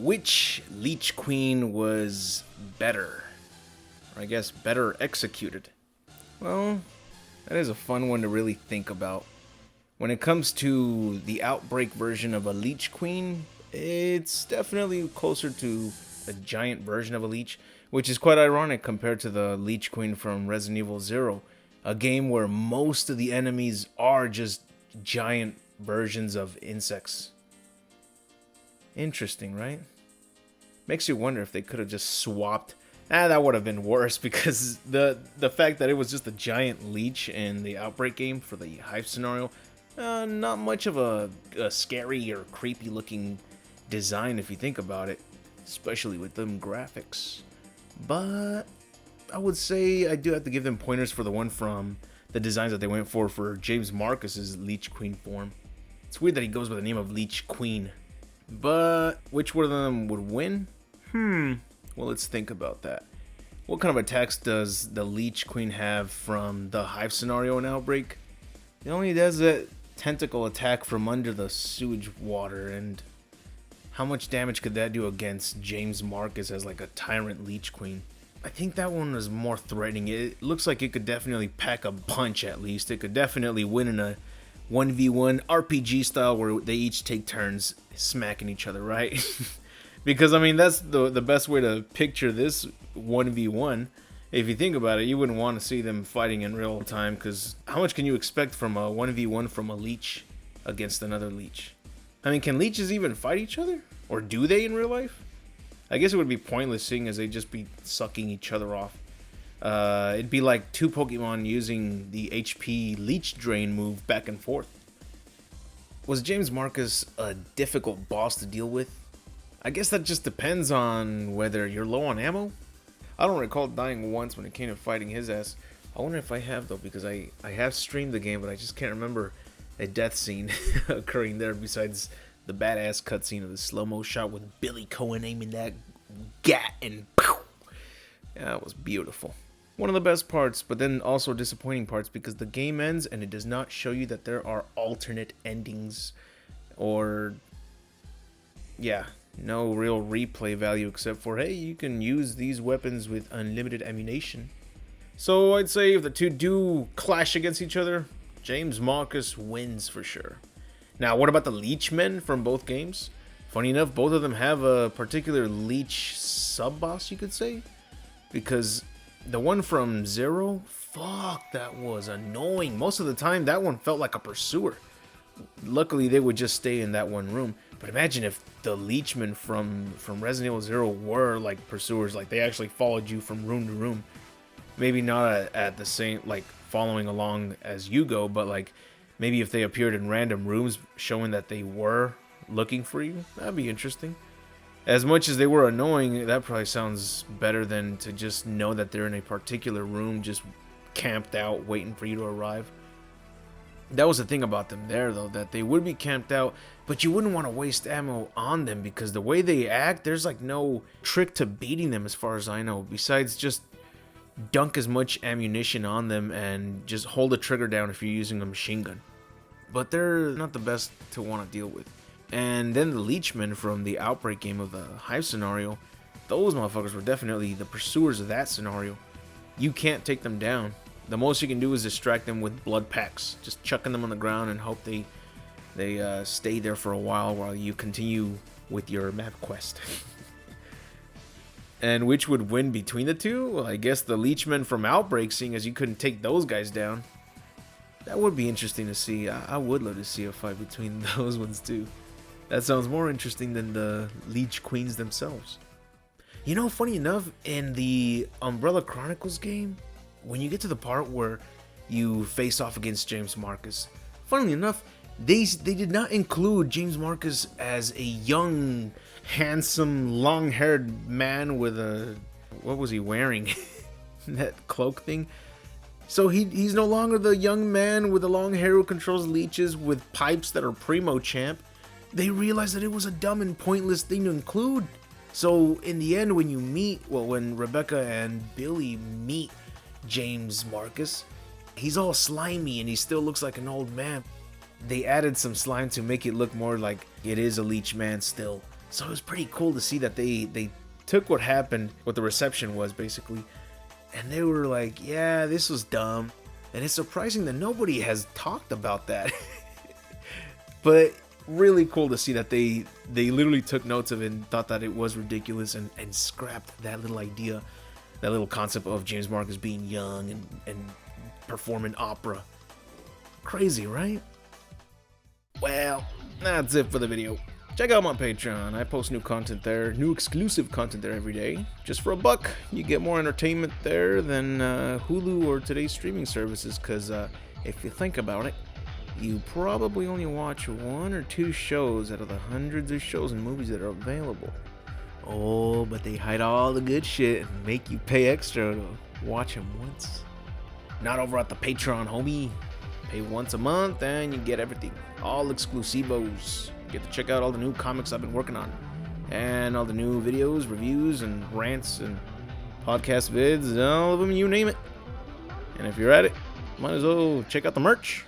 Which Leech Queen was better? Or I guess better executed? Well, that is a fun one to really think about. When it comes to the Outbreak version of a Leech Queen, it's definitely closer to a giant version of a Leech, which is quite ironic compared to the Leech Queen from Resident Evil 0, a game where most of the enemies are just giant versions of insects. Interesting, right? Makes you wonder if they could have just swapped. That would have been worse because the fact that it was just a giant leech in the Outbreak game for the Hive scenario, not much of a scary or creepy looking design if you think about it, especially with them graphics. But I would say I do have to give them pointers for the one from the designs that they went for James Marcus's Leech Queen form. It's weird that he goes by the name of Leech Queen. But which one of them would win? Well, let's think about that. What kind of attacks does the Leech Queen have from the Hive scenario in Outbreak? It only does that tentacle attack from under the sewage water, and how much damage could that do against James Marcus as like a tyrant Leech Queen? I think that one was more threatening. It looks like it could definitely pack a punch at least. It could definitely win in a 1v1 RPG style where they each take turns smacking each other, right? Because, I mean, that's the best way to picture this 1v1. If you think about it, you wouldn't want to see them fighting in real time, because how much can you expect from a 1v1 from a Leech against another Leech? I mean, can Leeches even fight each other? Or do they in real life? I guess it would be pointless seeing as they'd just be sucking each other off. It'd be like two Pokemon using the HP Leech Drain move back and forth. Was James Marcus a difficult boss to deal with? I guess that just depends on whether you're low on ammo. I don't recall dying once when it came to fighting his ass. I wonder if I have though, because I have streamed the game, but I just can't remember a death scene occurring there besides the badass cutscene of the slow-mo shot with Billy Cohen aiming that gat and pow! Yeah, it was beautiful. One of the best parts, but then also disappointing parts, because the game ends and it does not show you that there are alternate endings or, yeah, no real replay value except for, hey, you can use these weapons with unlimited ammunition. So I'd say if the two do clash against each other, James Marcus wins for sure. Now, what about the Leechmen from both games? Funny enough, both of them have a particular Leech sub-boss, you could say. Because the one from Zero, fuck, that was annoying. Most of the time, that one felt like a pursuer. Luckily, they would just stay in that one room. But imagine if the Leechmen from Resident Evil 0 were like pursuers, like they actually followed you from room to room. Maybe not at the same, like following along as you go, but like maybe if they appeared in random rooms showing that they were looking for you, that'd be interesting. As much as they were annoying, that probably sounds better than to just know that they're in a particular room just camped out waiting for you to arrive. That was the thing about them there, though, that they would be camped out, but you wouldn't want to waste ammo on them because the way they act, there's like no trick to beating them as far as I know, besides just dunk as much ammunition on them and just hold the trigger down if you're using a machine gun. But they're not the best to want to deal with. And then the Leechmen from the Outbreak game of the Hive scenario, those motherfuckers were definitely the pursuers of that scenario. You can't take them down. The most you can do is distract them with blood packs, just chucking them on the ground and hope they stay there for a while you continue with your map quest. And which would win between the two? Well, I guess the Leechmen from Outbreak, seeing as you couldn't take those guys down. That would be interesting to see. I would love to see a fight between those ones too. That sounds more interesting than the Leech Queens themselves. You know, funny enough, in the Umbrella Chronicles game, when you get to the part where you face off against James Marcus, funnily enough, they did not include James Marcus as a young, handsome, long-haired man with a... what was he wearing? That cloak thing? So he's no longer the young man with the long hair who controls leeches with pipes that are primo champ. They realized that it was a dumb and pointless thing to include. So in the end, when Rebecca and Billy meet James Marcus, he's all slimy and he still looks like an old man. They added some slime to make it look more like it is a leech man still. So it was pretty cool to see that they took what happened, what the reception was basically, and they were like, yeah, this was dumb. And it's surprising that nobody has talked about that. But really cool to see that they literally took notes of it and thought that it was ridiculous and scrapped that little idea, that little concept of James Marcus being young and performing opera. Crazy, right? Well, that's it for the video. Check out my Patreon. I post new content there, new exclusive content there every day. Just for $1, you get more entertainment there than Hulu or today's streaming services, because if you think about it, you probably only watch 1 or 2 shows out of the hundreds of shows and movies that are available. Oh, but they hide all the good shit and make you pay extra to watch them once. Not over at the Patreon, homie. Pay once a month and you get everything. All exclusivos. You get to check out all the new comics I've been working on. And all the new videos, reviews, and rants, and podcast vids, all of them, you name it. And if you're at it, might as well check out the merch.